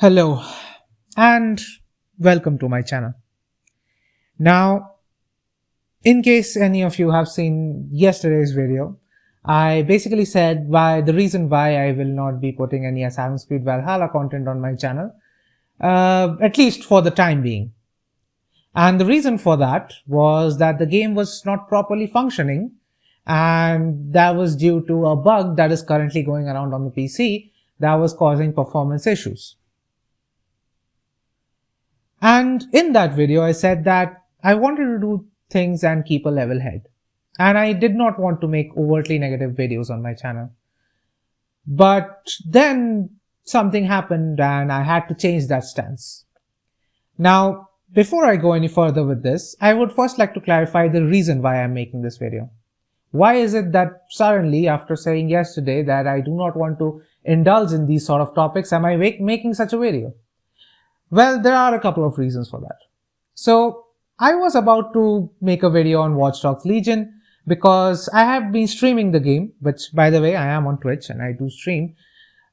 Hello and welcome to my channel. Now, in case any of you have seen yesterday's video, I basically said the reason why I will not be putting any Assassin's Creed Valhalla content on my channel, at least for the time being. And the reason for that was that the game was not properly functioning, and that was due to a bug that is currently going around on the PC that was causing performance issues. And in that video, I said that I wanted to do things and keep a level head. And I did not want to make overtly negative videos on my channel. But then something happened and I had to change that stance. Now, before I go any further with this, I would first like to clarify the reason why I'm making this video. Why is it that suddenly, after saying yesterday that I do not want to indulge in these sort of topics, am I making such a video? Well, there are a couple of reasons for that. So, I was about to make a video on Watch Dogs Legion because I have been streaming the game, which by the way, I am on Twitch and I do stream.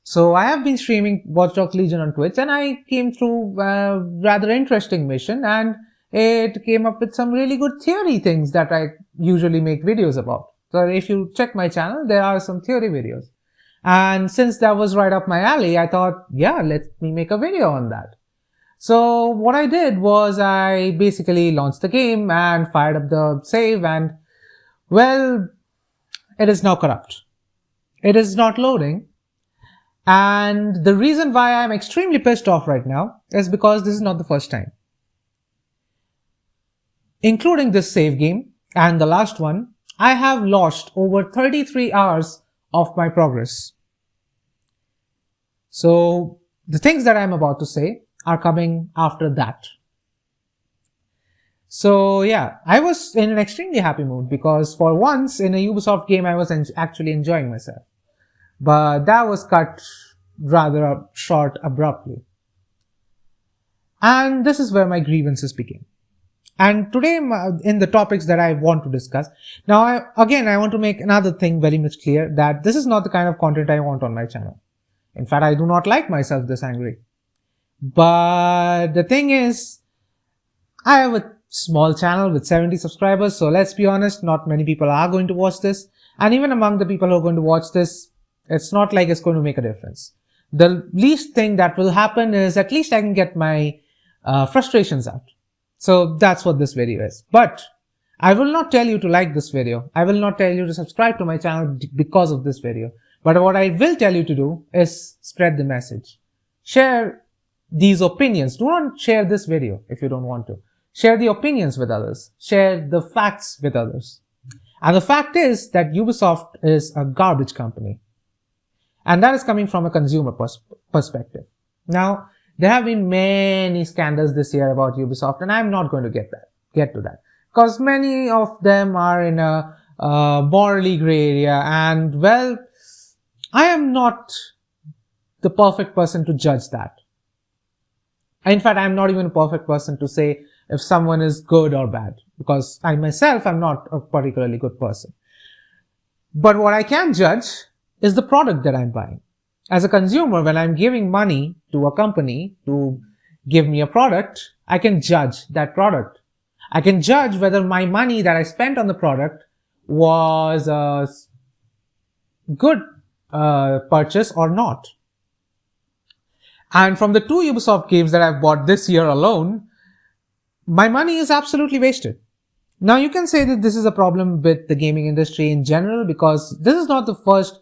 So, I have been streaming Watch Dogs Legion on Twitch and I came through a rather interesting mission and it came up with some really good theory things that I usually make videos about. So, if you check my channel, there are some theory videos. And since that was right up my alley, I thought, yeah, let me make a video on that. So what I did was I basically launched the game and fired up the save and, well, it is now corrupt. It is not loading. And the reason why I'm extremely pissed off right now is because this is not the first time. Including this save game and the last one, I have lost over 33 hours of my progress. So the things that I'm about to say are coming after that. So yeah, I was in an extremely happy mood because for once in a Ubisoft game I was actually enjoying myself. But that was cut rather short abruptly. And this is where my grievances begin. And today in the topics that I want to discuss, now I want to make another thing very much clear that this is not the kind of content I want on my channel. In fact, I do not like myself this angry. But the thing is, I have a small channel with 70 subscribers, so let's be honest, not many people are going to watch this. And even among the people who are going to watch this, it's not like it's going to make a difference. The least thing that will happen is at least I can get my frustrations out. So that's what this video is. But I will not tell you to like this video. I will not tell you to subscribe to my channel because of this video. But what I will tell you to do is spread the message. Share these opinions. Do not share this video if you don't want to. Share the opinions with others. Share the facts with others. And the fact is that Ubisoft is a garbage company. And that is coming from a consumer perspective. Now, there have been many scandals this year about Ubisoft, and I'm not going to get to that. Because many of them are in a morally gray area, and well, I am not the perfect person to judge that. In fact, I'm not even a perfect person to say if someone is good or bad, because I myself am not a particularly good person. But what I can judge is the product that I'm buying. As a consumer, when I'm giving money to a company to give me a product, I can judge that product. I can judge whether my money that I spent on the product was a good purchase or not. And from the 2 Ubisoft games that I've bought this year alone, my money is absolutely wasted. Now you can say that this is a problem with the gaming industry in general because this is not the first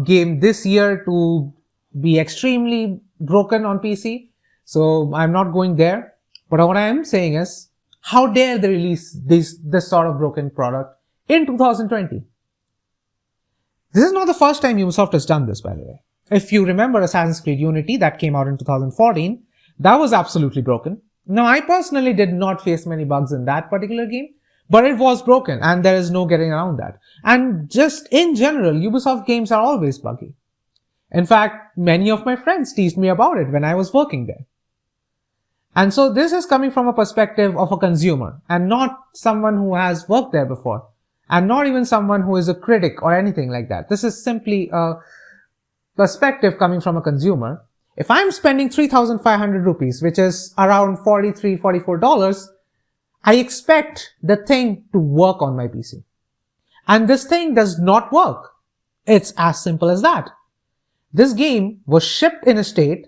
game this year to be extremely broken on PC. So I'm not going there. But what I am saying is, how dare they release this sort of broken product in 2020? This is not the first time Ubisoft has done this, by the way. If you remember Assassin's Creed Unity that came out in 2014, that was absolutely broken. Now, I personally did not face many bugs in that particular game, but it was broken and there is no getting around that. And just in general, Ubisoft games are always buggy. In fact, many of my friends teased me about it when I was working there. And so this is coming from a perspective of a consumer and not someone who has worked there before and not even someone who is a critic or anything like that. This is simply a perspective coming from a consumer. If I'm spending 3,500 rupees, which is around $43, $44, I expect the thing to work on my PC. And this thing does not work. It's as simple as that. This game was shipped in a state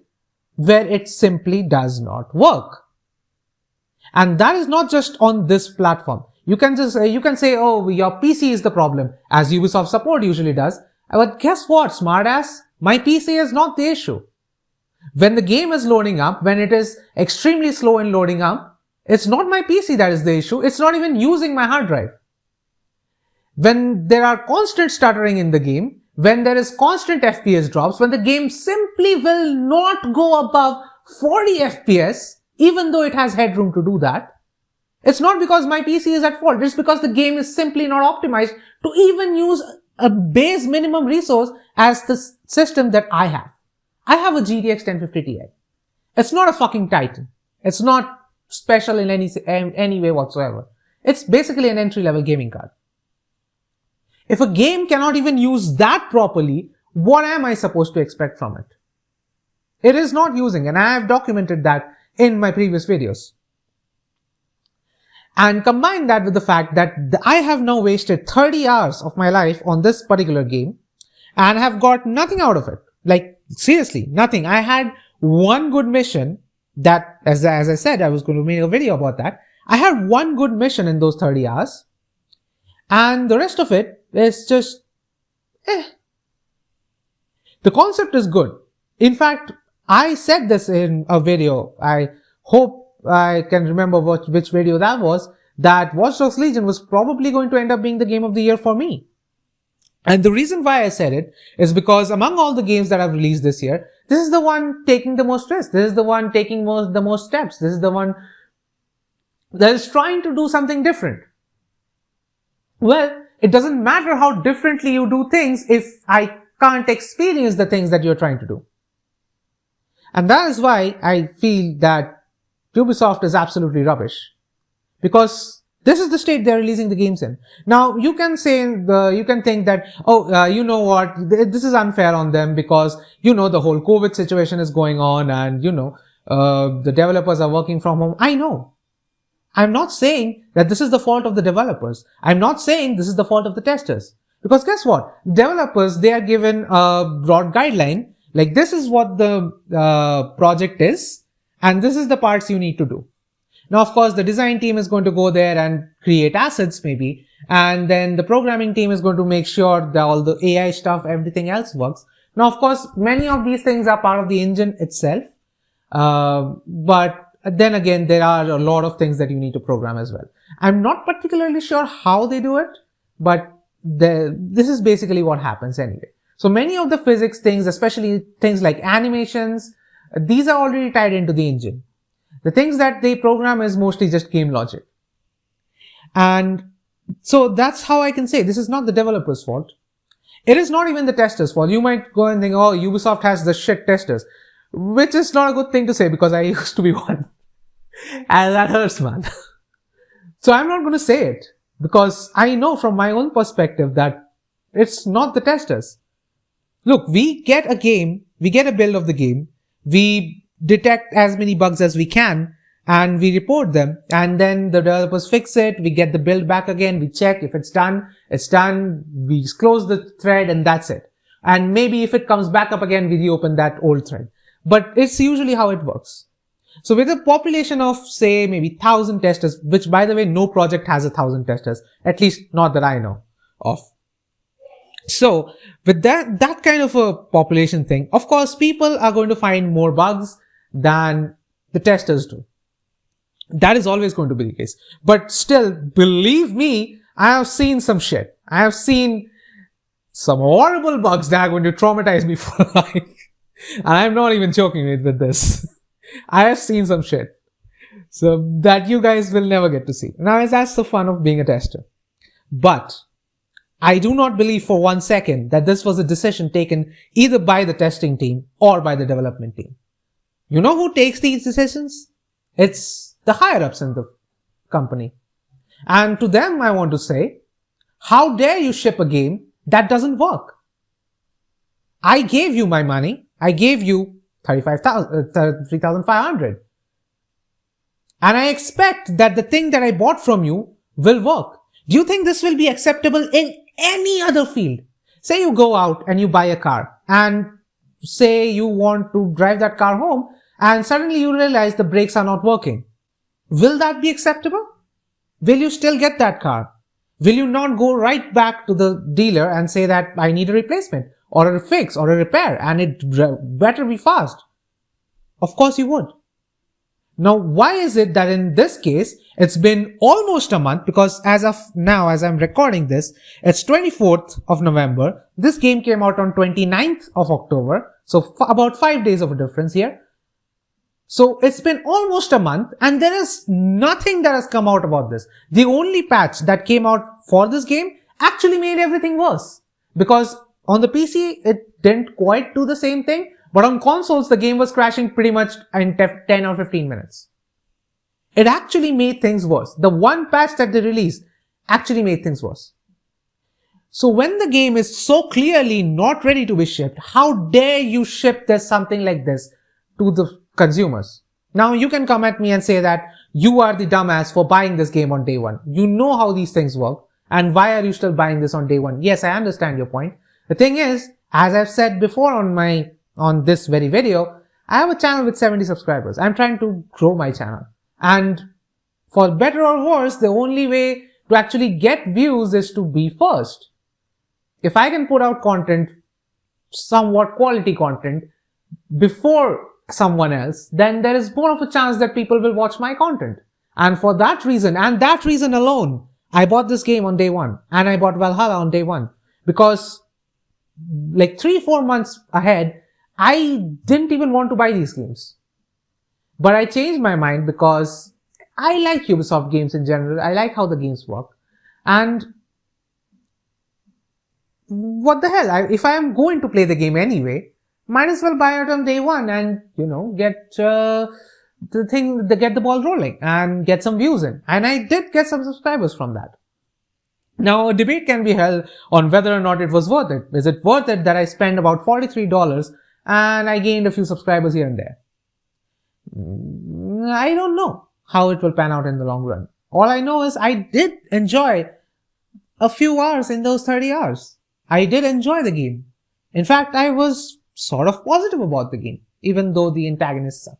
where it simply does not work. And that is not just on this platform. You can say, oh, your PC is the problem, as Ubisoft support usually does. But guess what, smartass? My PC is not the issue. When the game is loading up, when it is extremely slow in loading up, it's not my PC that is the issue. It's not even using my hard drive. When there are constant stuttering in the game, when there is constant FPS drops, when the game simply will not go above 40 FPS, even though it has headroom to do that, it's not because my PC is at fault. It's because the game is simply not optimized to even use a base minimum resource as the system that I have. I have a GTX 1050 Ti. It's not a fucking Titan. It's not special in any way whatsoever. It's basically an entry-level gaming card. If a game cannot even use that properly, what am I supposed to expect from it? It is not using, and I have documented that in my previous videos. And combine that with the fact that I have now wasted 30 hours of my life on this particular game and have got nothing out of it. Like, seriously, nothing. I had one good mission that, as I said, I was going to make a video about that. I had one good mission in those 30 hours. And the rest of it is just, The concept is good. In fact, I said this in a video. I hope I can remember which video that was, that Watch Dogs Legion was probably going to end up being the game of the year for me. And the reason why I said it is because among all the games that I've released this year, this is the one taking the most risks. This is the one taking the most steps. This is the one that is trying to do something different. Well, it doesn't matter how differently you do things if I can't experience the things that you're trying to do. And that is why I feel that Ubisoft is absolutely rubbish. Because this is the state they're releasing the games in. Now, you can think that, you know what, this is unfair on them because, the whole COVID situation is going on and, the developers are working from home. I know. I'm not saying that this is the fault of the developers. I'm not saying this is the fault of the testers. Because guess what? Developers, they are given a broad guideline. Like, this is what the project is, and this is the parts you need to do. Now, of course, the design team is going to go there and create assets maybe, and then the programming team is going to make sure that all the AI stuff, everything else works. Now, of course, many of these things are part of the engine itself, but then again, there are a lot of things that you need to program as well. I'm not particularly sure how they do it, but this is basically what happens anyway. So many of the physics things, especially things like animations, these are already tied into the engine. The things that they program is mostly just game logic. And so that's how I can say this is not the developer's fault. It is not even the tester's fault. You might go and think, oh, Ubisoft has the shit testers, which is not a good thing to say because I used to be one. And that hurts, man. So I'm not going to say it because I know from my own perspective that it's not the testers. Look, we get a game, we get a build of the game, we detect as many bugs as we can, and we report them, and then the developers fix it, we get the build back again, we check if it's done, we close the thread, and that's it. And maybe if it comes back up again, we reopen that old thread. But it's usually how it works. So with a population of, say, maybe 1,000 testers, which by the way, no project has 1,000 testers, at least not that I know of. So with that kind of a population thing, of course, people are going to find more bugs than the testers do. That is always going to be the case. But still, believe me, I have seen some shit. I have seen some horrible bugs that are going to traumatize me for life. And I'm not even joking with this. I have seen some shit. So that you guys will never get to see. Now, that's the fun of being a tester. But I do not believe for 1 second that this was a decision taken either by the testing team or by the development team. You know who takes these decisions? It's the higher-ups in the company. And to them, I want to say, how dare you ship a game that doesn't work? I gave you my money. I gave you 3,500. And I expect that the thing that I bought from you will work. Do you think this will be acceptable in any other field? Say you go out and you buy a car and say you want to drive that car home and suddenly you realize the brakes are not working. Will that be acceptable? Will you still get that car? Will you not go right back to the dealer and say that I need a replacement or a fix or a repair and it better be fast? Of course you would. Now, why is it that in this case, it's been almost a month, because as of now, as I'm recording this, it's 24th of November. This game came out on 29th of October. So about 5 days of a difference here. So it's been almost a month and there is nothing that has come out about this. The only patch that came out for this game actually made everything worse, because on the PC, it didn't quite do the same thing. But on consoles, the game was crashing pretty much in 10 or 15 minutes. It actually made things worse. The one patch that they released actually made things worse. So when the game is so clearly not ready to be shipped, how dare you ship this something like this to the consumers? Now you can come at me and say that you are the dumbass for buying this game on day one. You know how these things work, and why are you still buying this on day one? Yes, I understand your point. The thing is, as I've said before on this very video, I have a channel with 70 subscribers. I'm trying to grow my channel. And for better or worse, the only way to actually get views is to be first. If I can put out content, somewhat quality content, before someone else, then there is more of a chance that people will watch my content. And for that reason, and that reason alone, I bought this game on day one. And I bought Valhalla on day one. Because like 3-4 months ahead, I didn't even want to buy these games. But I changed my mind because I like Ubisoft games in general. I like how the games work. And what the hell? If I am going to play the game anyway, might as well buy it on day one and, get get the ball rolling and get some views in. And I did get some subscribers from that. Now, a debate can be held on whether or not it was worth it. Is it worth it that I spent about $43 and I gained a few subscribers here and there? I don't know how it will pan out in the long run. All I know is I did enjoy a few hours in those 30 hours. I did enjoy the game. In fact, I was sort of positive about the game, even though the antagonists suck.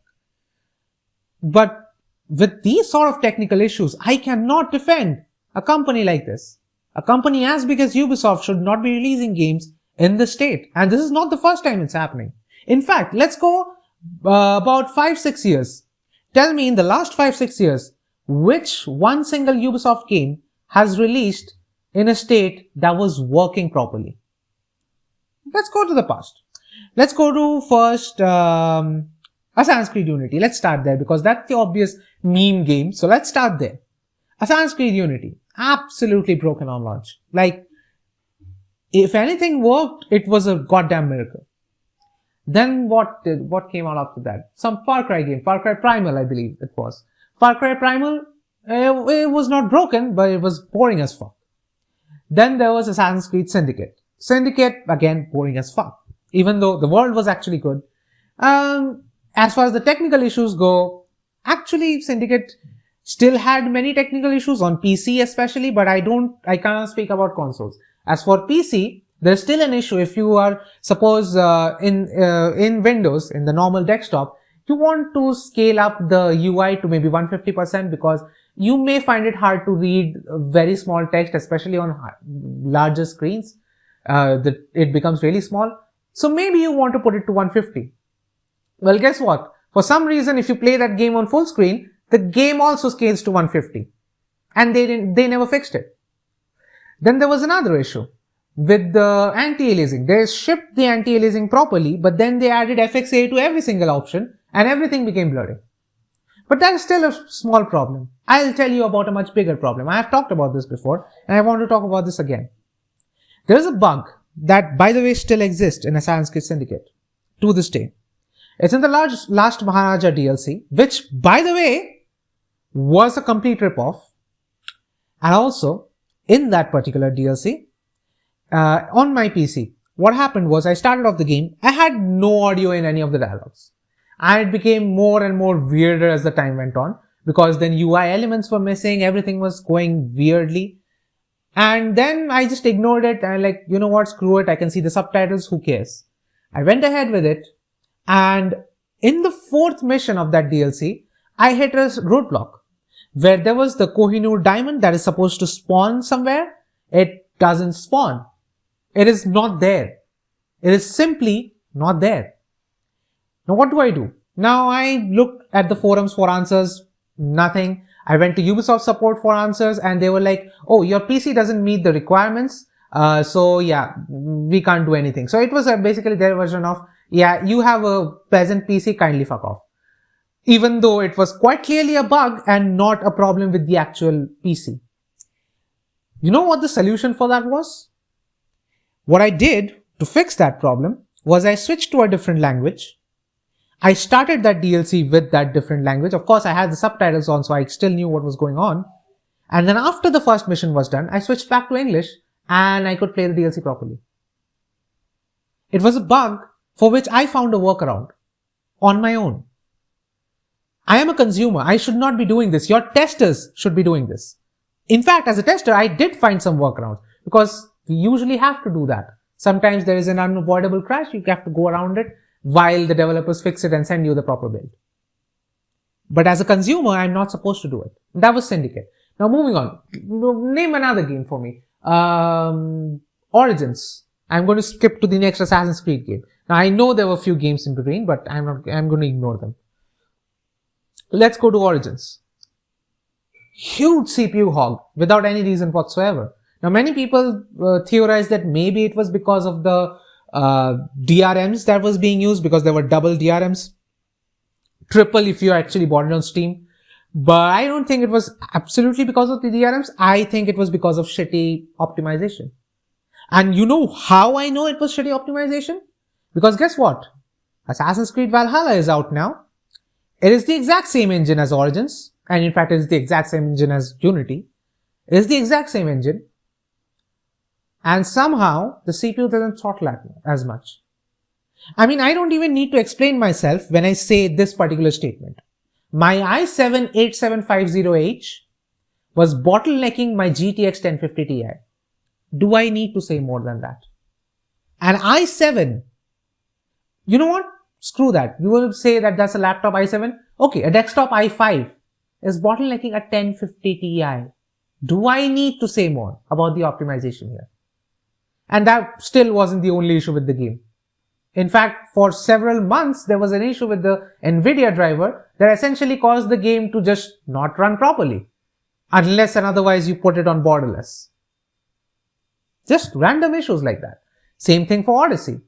But with these sort of technical issues, I cannot defend a company like this. A company as big as Ubisoft should not be releasing games in the state. And this is not the first time it's happening. In fact, let's go about 5-6 years. Tell me, in the last 5-6 years, which one single Ubisoft game has released in a state that was working properly? Let's go to the past. Let's go to first Assassin's Creed Unity. Let's start there because that's the obvious meme game. So let's start there. Assassin's Creed Unity. Absolutely broken on launch. Like, if anything worked, it was a goddamn miracle. Then what came out after that? Some Far Cry game. Far Cry Primal, I believe it was. Far Cry Primal, it was not broken, but it was boring as fuck. Then there was Assassin's Creed Syndicate. Syndicate, again, boring as fuck. Even though the world was actually good. As far as the technical issues go, actually Syndicate still had many technical issues on PC especially, but I cannot speak about consoles. As for PC, there's still an issue if you are, suppose, in Windows, in the normal desktop, you want to scale up the UI to maybe 150% because you may find it hard to read very small text, especially on larger screens. It becomes really small. So maybe you want to put it to 150. Well, guess what? For some reason, if you play that game on full screen, the game also scales to 150. And they never fixed it. Then there was another issue with the anti-aliasing. They shipped the anti-aliasing properly, but then they added FXA to every single option and everything became blurry. But that is still a small problem. I'll tell you about a much bigger problem. I have talked about this before and I want to talk about this again. There is a bug that, by the way, still exists in Assassin's Creed Syndicate to this day. It's in the last Maharaja DLC, which, by the way, was a complete ripoff. And also, in that particular DLC, on my PC, what happened was I started off the game. I had no audio in any of the dialogues. And it became more and more weirder as the time went on, because then UI elements were missing, everything was going weirdly. And then I just ignored it and like, you know what, screw it, I can see the subtitles, who cares? I went ahead with it, and in the 4th mission of that DLC, I hit a roadblock where there was the Kohinoor diamond that is supposed to spawn somewhere. It doesn't spawn. It is not there. It is simply not there. Now what do? Now I looked at the forums for answers, nothing. I went to Ubisoft support for answers and they were like, oh, your PC doesn't meet the requirements. So yeah, we can't do anything. So it was basically their version of, yeah, you have a peasant PC, kindly fuck off. Even though it was quite clearly a bug and not a problem with the actual PC. You know what the solution for that was? What I did to fix that problem was I switched to a different language. I started that DLC with that different language. Of course, I had the subtitles on, so I still knew what was going on. And then after the first mission was done, I switched back to English and I could play the DLC properly. It was a bug for which I found a workaround on my own. I am a consumer. I should not be doing this. Your testers should be doing this. In fact, as a tester, I did find some workarounds because we usually have to do that. Sometimes there is an unavoidable crash. You have to go around it while the developers fix it and send you the proper build. But as a consumer, I'm not supposed to do it. That was Syndicate. Now moving on. Name another game for me. Origins. I'm going to skip to the next Assassin's Creed game. Now I know there were a few games in between, but I'm going to ignore them. Let's go to Origins. Huge CPU hog without any reason whatsoever. Now many people theorize that maybe it was because of the DRMs that was being used, because there were double DRMs. Triple if you actually bought it on Steam. But I don't think it was absolutely because of the DRMs. I think it was because of shitty optimization. And you know how I know it was shitty optimization? Because guess what? Assassin's Creed Valhalla is out now. It is the exact same engine as Origins. And in fact, it is the exact same engine as Unity. It is the exact same engine. And somehow, the CPU doesn't throttle as much. I mean, I don't even need to explain myself when I say this particular statement. My i7-8750H was bottlenecking my GTX 1050 Ti. Do I need to say more than that? An i7, you know what? Screw that. You will say that that's a laptop i7. Okay, a desktop i5 is bottlenecking a 1050 Ti. Do I need to say more about the optimization here? And that still wasn't the only issue with the game. In fact, for several months, there was an issue with the NVIDIA driver that essentially caused the game to just not run properly. Unless and otherwise you put it on borderless. Just random issues like that. Same thing for Odyssey.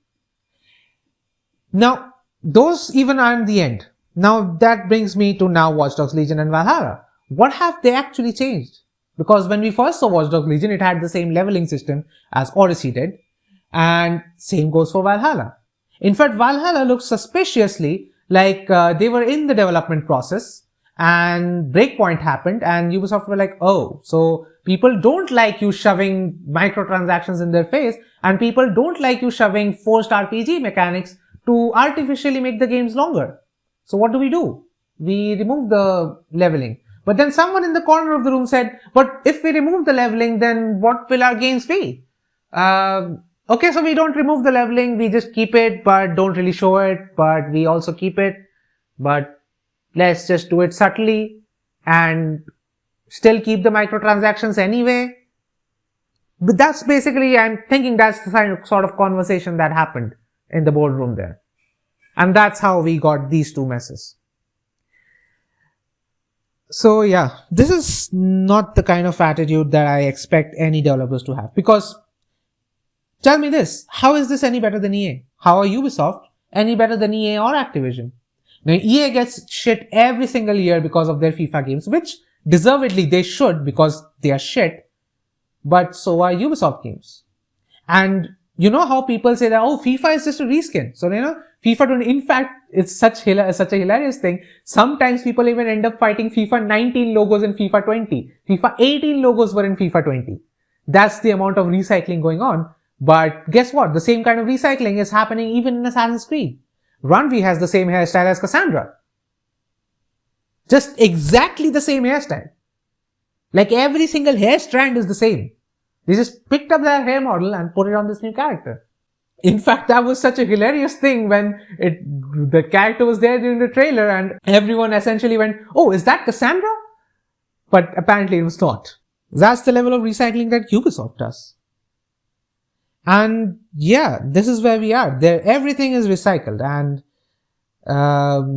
Now, those even aren't the end. Now, that brings me to now Watch Dogs Legion and Valhalla. What have they actually changed? Because when we first saw Watch Dogs Legion, it had the same leveling system as Odyssey did. And same goes for Valhalla. In fact, Valhalla looks suspiciously like they were in the development process and Breakpoint happened and Ubisoft were like, oh, so people don't like you shoving microtransactions in their face and people don't like you shoving forced RPG mechanics to artificially make the games longer. So what do? We remove the leveling. But then someone in the corner of the room said, but if we remove the leveling, then what will our games be? Okay, so we don't remove the leveling, we just keep it, but don't really show it, but we also keep it, but let's just do it subtly and still keep the microtransactions anyway. But that's basically, I'm thinking that's the sort of conversation that happened in the boardroom there. And that's how we got these two messes. So yeah, this is not the kind of attitude that I expect any developers to have. Because, tell me this, how is this any better than EA? How are Ubisoft any better than EA or Activision? Now, EA gets shit every single year because of their FIFA games, which deservedly they should because they are shit. But so are Ubisoft games. And you know how people say that, oh, FIFA is just a reskin. So, you know, FIFA 20, in fact, it's such a hilarious thing. Sometimes people even end up fighting FIFA 19 logos in FIFA 20. FIFA 18 logos were in FIFA 20. That's the amount of recycling going on. But guess what? The same kind of recycling is happening even in Assassin's Creed. Ranvi has the same hairstyle as Cassandra. Just exactly the same hairstyle. Like every single hair strand is the same. They just picked up their hair model and put it on this new character. In fact, that was such a hilarious thing when the character was there during the trailer and everyone essentially went, oh, is that Cassandra? But apparently it was not. That's the level of recycling that Ubisoft does. And yeah, this is where we are. Everything is recycled. And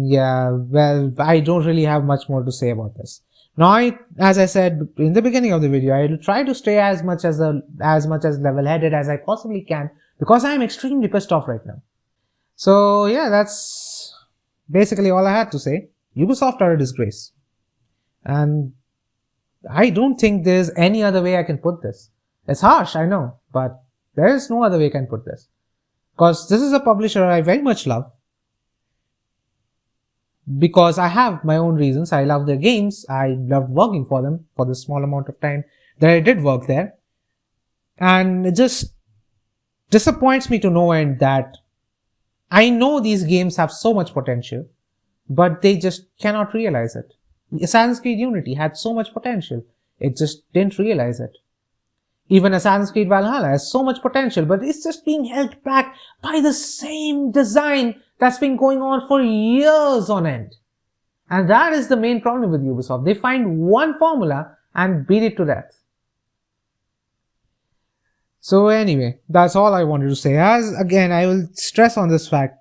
yeah, well, I don't really have much more to say about this. Now, as I said in the beginning of the video, I will try to stay as much as level-headed as I possibly can, because I am extremely pissed off right now. So yeah, that's basically all I had to say. Ubisoft are a disgrace. And I don't think there's any other way I can put this. It's harsh, I know, but there is no other way I can put this. Because this is a publisher I very much love. Because I have my own reasons. I love their games. I loved working for them for the small amount of time that I did work there. And it just disappoints me to no end that I know these games have so much potential, but they just cannot realize it. Assassin's Creed Unity had so much potential. It just didn't realize it. Even Assassin's Creed Valhalla has so much potential, but it's just being held back by the same design that's been going on for years on end. And that is the main problem with Ubisoft. They find one formula and beat it to death. So anyway, that's all I wanted to say. As again, I will stress on this fact,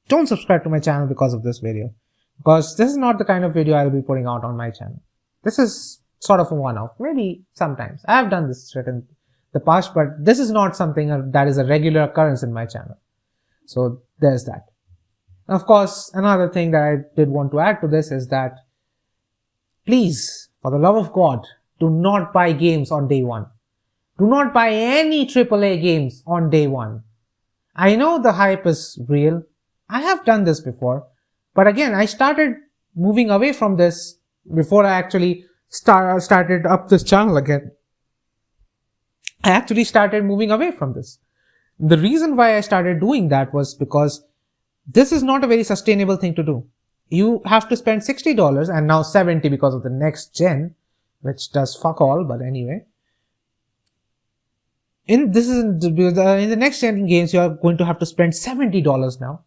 don't subscribe to my channel because of this video. Because this is not the kind of video I'll be putting out on my channel. This is sort of a one-off. Maybe sometimes. I have done this shit in the past, but this is not something that is a regular occurrence in my channel. So there's that. Of course, another thing that I did want to add to this is that please, for the love of God, do not buy games on day one. Do not buy any AAA games on day one. I know the hype is real. I have done this before. But again, I started moving away from this before I actually started up this channel again. I actually started moving away from this. The reason why I started doing that was because this is not a very sustainable thing to do. You have to spend $60 and now $70 because of the next gen, which does fuck all, but anyway. In the next gen games, you are going to have to spend $70 now.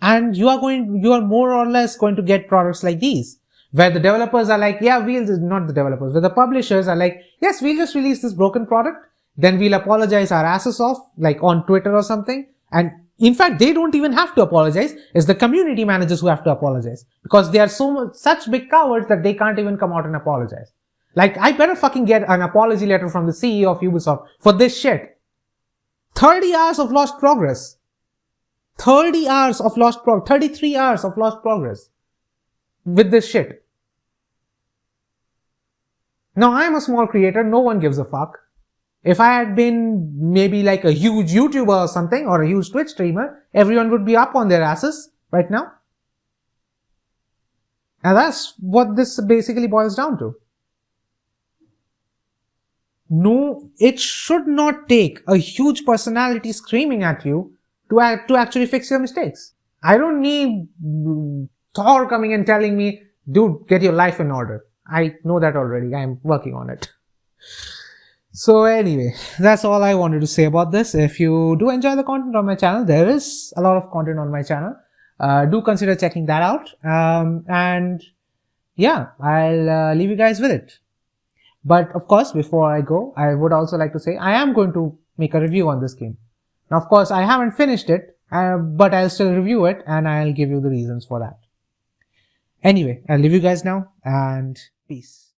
And you are more or less going to get products like these, where the developers are like, yeah, not the developers, where the publishers are like, yes, we'll just release this broken product, then we'll apologize our asses off, like on Twitter or something. And in fact, they don't even have to apologize. It's the community managers who have to apologize, because they are such big cowards that they can't even come out and apologize. Like, I better fucking get an apology letter from the CEO of Ubisoft for this shit. 30 hours of lost progress. 33 hours of lost progress with this shit. Now, I'm a small creator. No one gives a fuck. If I had been maybe like a huge YouTuber or something, or a huge Twitch streamer, everyone would be up on their asses right now. And that's what this basically boils down to. No, it should not take a huge personality screaming at you to actually fix your mistakes. I don't need Thor coming and telling me, dude, get your life in order. I know that already. I'm working on it. So anyway, that's all I wanted to say about this. If you do enjoy the content on my channel, there is a lot of content on my channel. Do consider checking that out. And yeah, I'll leave you guys with it. But of course, before I go, I would also like to say I am going to make a review on this game. Now, of course, I haven't finished it, but I'll still review it and I'll give you the reasons for that. Anyway, I'll leave you guys now and peace.